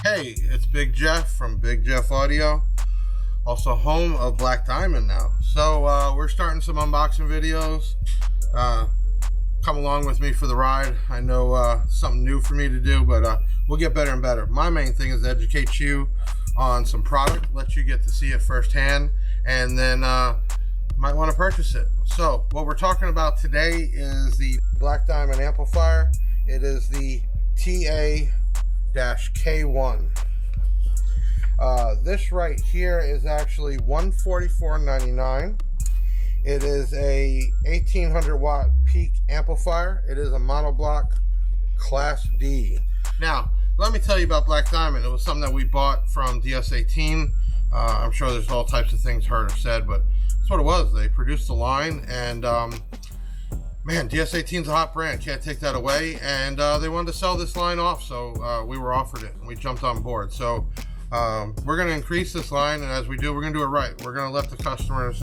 Hey, it's Big Jeff from Big Jeff Audio, also home of Black Diamond now. So we're starting some unboxing videos. Come along with me for the ride. I know something new for me to do, but we'll get better and better. My main thing is to educate you on some product, let you get to see it firsthand, and then might want to purchase it. So what we're talking about today is the Black Diamond amplifier. It is the DIA-K1. This right here is actually $144.99. It is a 1800 watt peak amplifier. It is a monoblock class D. Now let me tell you about Black Diamond. It was something that we bought from DS18. I'm sure there's all types of things heard or said, but that's what it was. They produced the line, and man, DS18 is a hot brand, can't take that away, and they wanted to sell this line off, so we were offered it and we jumped on board. So we're going to increase this line, and as we do, we're going to do it right. We're going to let the customers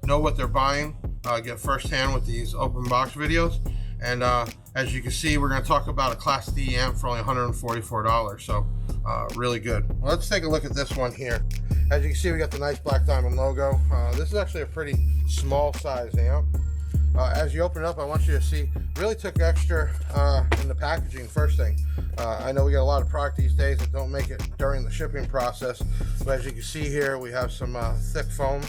know what they're buying, get firsthand with these open box videos. And as you can see, we're going to talk about a Class D amp for only $144. So really good. Well, let's take a look at this one here. As you can see, we got the nice Black Diamond logo. This is actually a pretty small size amp. As you open it up, I want you to see, really took extra in the packaging. First thing, I know we got a lot of product these days that don't make it during the shipping process, but as you can see here, we have some thick foam,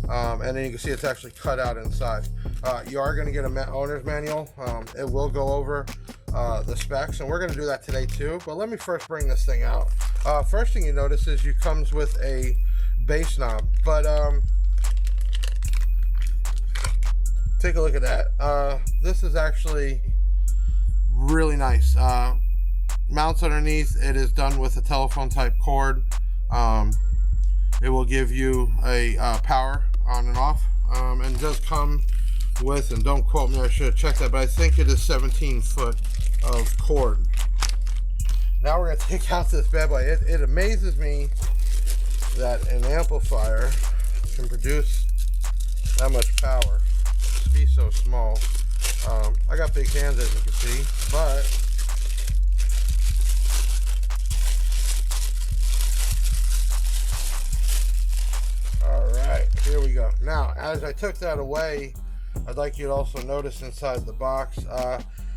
and then you can see it's actually cut out inside. You are going to get an owner's manual. It will go over the specs, and we're going to do that today too, but let me first bring this thing out. First thing you notice is it comes with a bass knob, but take a look at that. This is actually really nice. Mounts underneath. It is done with a telephone type cord. It will give you a power on and off, and does come with, and don't quote me, I should have checked that, but I think it is 17 foot of cord. Now we're going to take out this bad boy. It amazes me that an amplifier can produce that much power. Be so small. I got big hands, as you can see, but all right, here we go. Now, as I took that away, I'd like you to also notice inside the box,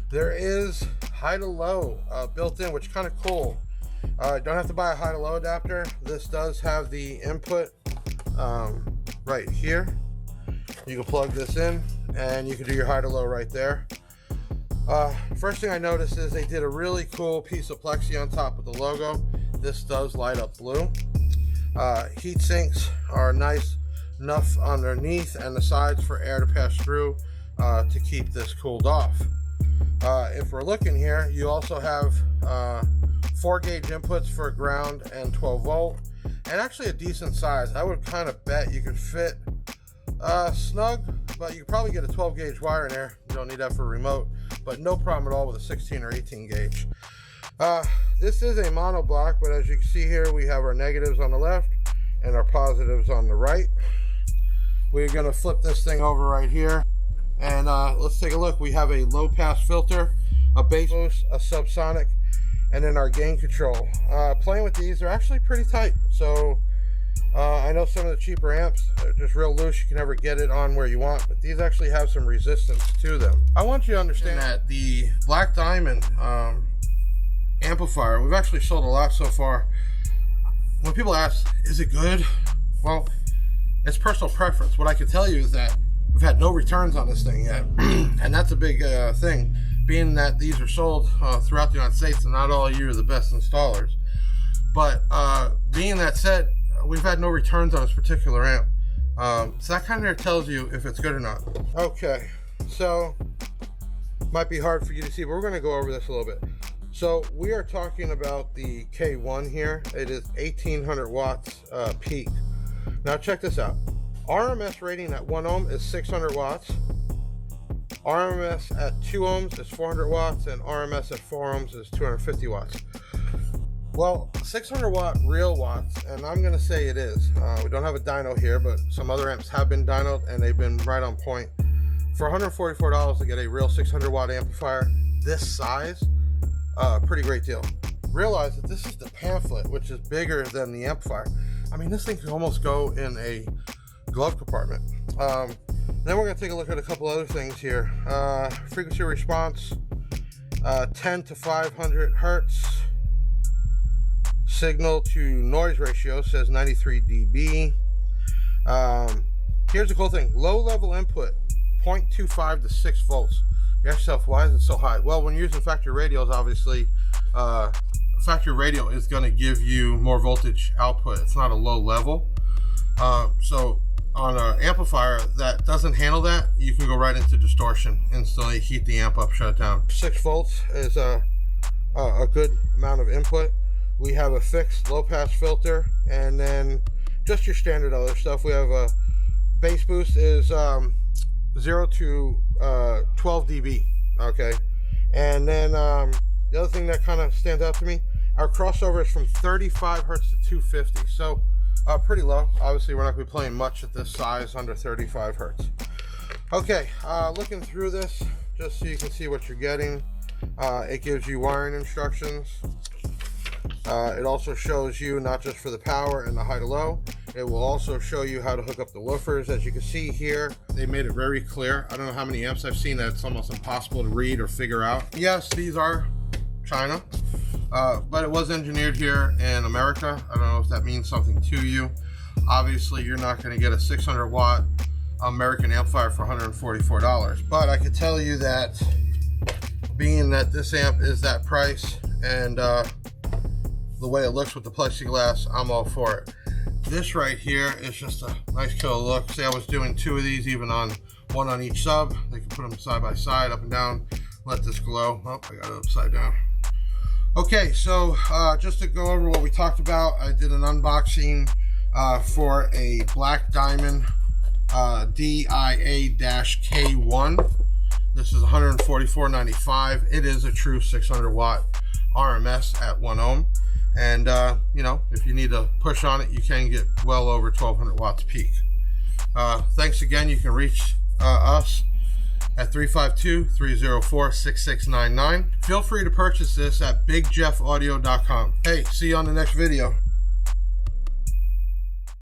there is high to low built in, which is kind of cool. Don't have to buy a high to low adapter. This does have the input right here. You can plug this in and you can do your high to low right there. First thing I noticed is they did a really cool piece of plexi on top of the logo. This does light up blue. Heat sinks are nice enough underneath and the sides for air to pass through to keep this cooled off. If we're looking here, you also have 4 gauge inputs for ground and 12 volt, and actually a decent size. I would kind of bet you could fit snug, but you could probably get a 12 gauge wire in there. You don't need that for a remote, but no problem at all with a 16 or 18 gauge. This is a mono block, but as you can see here, we have our negatives on the left and our positives on the right. We're going to flip this thing over right here, and let's take a look. We have a low pass filter, a bass boost, a subsonic, and then our gain control. Playing with these, they're actually pretty tight. So I know some of the cheaper amps are just real loose. You can never get it on where you want, but these actually have some resistance to them. I want you to understand that the Black Diamond amplifier, we've actually sold a lot so far. When people ask, is it good? Well, it's personal preference. What I can tell you is that we've had no returns on this thing yet, and that's a big thing, being that these are sold throughout the United States, and not all of you are the best installers. But being that said, we've had no returns on this particular amp. So that kind of tells you if it's good or not. Okay, so might be hard for you to see, but we're going to go over this a little bit. So we are talking about the K1 here. It is 1800 watts peak. Now check this out. RMS rating at 1 ohm is 600 watts. RMS at 2 ohms is 400 watts, and RMS at 4 ohms is 250 watts. Well, 600 watt real watts, and I'm going to say it is. We don't have a dyno here, but some other amps have been dynoed, and they've been right on point. For $144 to get a real 600 watt amplifier this size, pretty great deal. realize that this is the pamphlet, which is bigger than the amplifier. I mean, this thing can almost go in a glove compartment. Then we're going to take a look at a couple other things here. Frequency response, 10 to 500 hertz. Signal to noise ratio says 93 dB. Here's the cool thing: low level input, 0.25 to 6 volts. You ask yourself, why is it so high? Well, when you're using factory radios, obviously, factory radio is going to give you more voltage output. It's not a low level. So on an amplifier that doesn't handle that, you can go right into distortion, instantly heat the amp up, shut it down. 6 volts is a good amount of input. We have a fixed low pass filter, and then just your standard other stuff. We have a bass boost is 0 to 12 dB. Okay, and then the other thing that kind of stands out to me, our crossover is from 35 hertz to 250. So pretty low. Obviously, we're not going to be playing much at this size under 35 hertz. Okay, looking through this, just so you can see what you're getting. It gives you wiring instructions. It also shows you not just for the power and the high to low, it will also show you how to hook up the woofers. As you can see here, they made it very clear. I don't know how many amps I've seen that it's almost impossible to read or figure out. Yes, these are China, but it was engineered here in America. I don't know if that means something to you. Obviously, you're not going to get a 600 watt American amplifier for $144, but I could tell you that being that this amp is that price and the way it looks with the plexiglass, I'm all for it. This right here is just a nice killer look. See, I was doing 2 of these, even on one on each sub. They can put them side by side, up and down, let this glow. Oh, I got it upside down. Okay, so just to go over what we talked about, I did an unboxing for a Black Diamond DIA-K1. This is $144.95. It is a true 600 watt RMS at 1 ohm. And, you know, if you need to push on it, you can get well over 1200 watts peak. Thanks again. You can reach us at 352-304-6699. Feel free to purchase this at bigjeffaudio.com. Hey, see you on the next video.